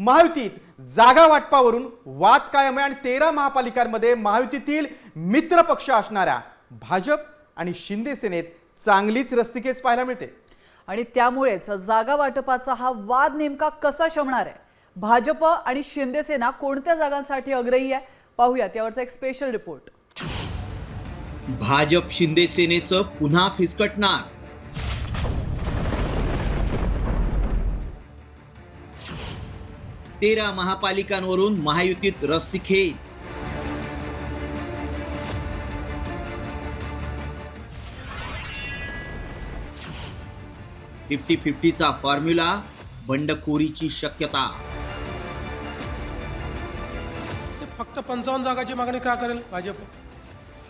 महायुतीत जागा वाटपावरून वाद कायम आहे आणि 13 महापालिकांमध्ये महायुतीतील मित्र पक्ष असणाऱ्या भाजप आणि शिंदे सेनेत चांगलीच रस्तिकेच पाहायला मिळते। आणि त्यामुळेच जागा वाटपाचा हा वाद नेमका कसा शमणार आहे, भाजप आणि शिंदे सेना कोणत्या जागांसाठी आग्रही आहे, पाहूयात यावरचा एक स्पेशल रिपोर्ट। भाजप शिंदे सेनेचं पुन्हा फिसकटणार। तेरा महापालिकांवरून महायुतीत रस्सीखेच। फिफ्टी 50चा फॉर्म्युला, बंडखोरीची शक्यता। फक्त 55 जागाची मागणी का करेल भाजप?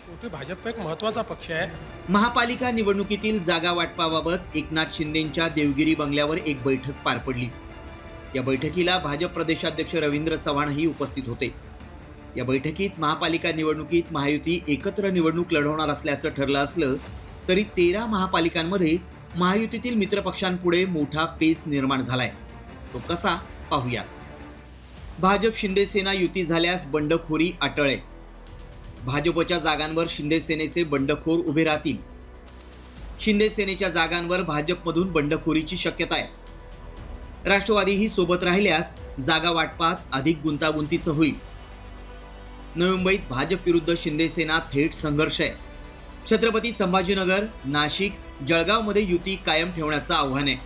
शेवटी भाजप एक महत्त्वाचा पक्ष आहे। महापालिका निवडणुकीतील जागा वाटपाबाबत एकनाथ शिंदेंच्या देवगिरी बंगल्यावर एक बैठक पार पडली। या बैठकीला भाजप प्रदेशाध्यक्ष रवींद्र चव्हाणही उपस्थित होते। या बैठकीत महापालिका निवडणुकीत महायुती एकत्र निवडणूक लढवणार असल्याचं ठरलं असलं तरी 13 महापालिकांमध्ये महायुतीतील मित्रपक्षांपुढे मोठा पेच निर्माण झालाय। तो कसा, पाहूयात। भाजप शिंदे सेना युती झाल्यास बंडखोरी अटळ आहे। भाजपच्या जागांवर शिंदे सेनेचे बंडखोर उभे राहतील। शिंदे सेनेच्या जागांवर भाजपमधून बंडखोरीची शक्यता आहे। राष्ट्रवादीही सोबत राहिल्यास जागा वाटपात अधिक गुंतागुंतीचं होईल। नवी मुंबईत भाजप विरुद्ध शिंदे सेना थेट संघर्ष आहे। छत्रपती संभाजीनगर, नाशिक, जळगावमध्ये युती कायम ठेवण्याचं आव्हान आहे।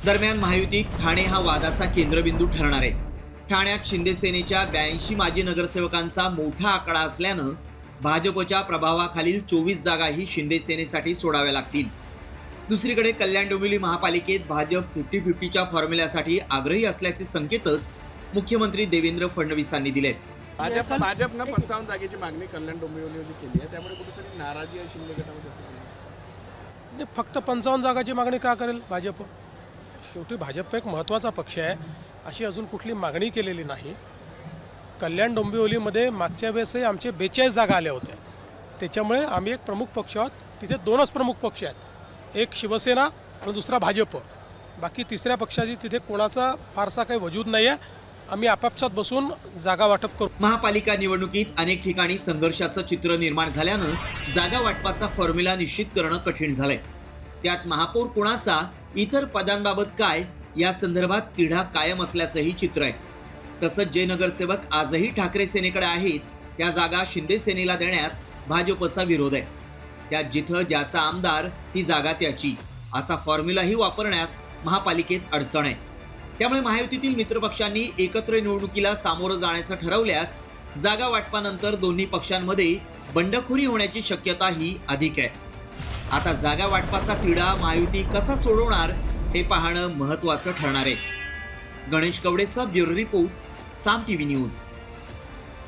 दरम्यान महायुतीत ठाणे हा वादाचा केंद्रबिंदू ठरणार आहे। ठाण्यात शिंदे सेनेच्या 82 माजी नगरसेवकांचा मोठा आकडा असल्यानं भाजपच्या प्रभावाखालील 24 जागाही शिंदे सेनेसाठी सोडाव्या लागतील। दुसरीकडे कल्याण डोंबिवली महापालिकेत भाजप 50-50च्या फॉर्म्युल्यासाठी आग्रही असल्याचे संकेतच मुख्यमंत्री देवेंद्र फडणवीसांनी दिलेत। भाजपनं 55 जागेची मागणी कल्याण डोंबिवलीमध्ये केली आहे, त्यामुळे कुठेतरी नाराजी आहे शिंदे गटामध्ये असेल। फक्त 55 जागाची मागणी का करेल भाजप? शेवटी भाजप एक महत्त्वाचा पक्ष आहे, अशी अजून कुठली मागणी केलेली नाही। कल्याण डोंबिवलीमध्ये मागच्या वेळेसही आमचे 42 जागा आल्या होत्या, त्याच्यामुळे आम्ही एक प्रमुख पक्ष आहोत। तिथे 2च प्रमुख पक्ष आहेत, एक शिवसेना आणि दुसरा भाजप। बाकी तिसऱ्या पक्षाची तिथे कोणाचा फारसा काही वजूद नाही आहे। आम्ही आपापसात बसून जागा वाटप करू। महापालिका निवडणुकीत अनेक ठिकाणी संघर्षाचं चित्र निर्माण झाल्यानं जागा वाटपाचा फॉर्म्युला निश्चित करणं कठीण झालंय। त्यात महापौर कोणाचा, इतर पदांबाबत काय, या संदर्भात तिढा कायम असल्याचंही चित्र आहे। तसंच जे नगरसेवक आजही ठाकरे सेनेकडे आहेत त्या जागा शिंदे सेनेला देण्यास भाजपचा विरोध आहे। त्यात जिथं ज्याचा आमदार ती जागा त्याची, असा फॉर्म्युलाही वापरण्यास महापालिकेत अडचण आहे। त्यामुळे महायुतीतील मित्रपक्षांनी एकत्र निवडणुकीला सामोरं जाण्याचं ठरवल्यास जागा वाटपानंतर दोन्ही पक्षांमध्ये बंडखोरी होण्याची शक्यताही अधिक आहे। आता जागा वाटपाचा तिढा महायुती कसा सोडवणार हे पाहणं महत्त्वाचं ठरणार आहे। गणेश कवडेचा ब्युरो रिपोर्ट, साम टीव्ही न्यूज।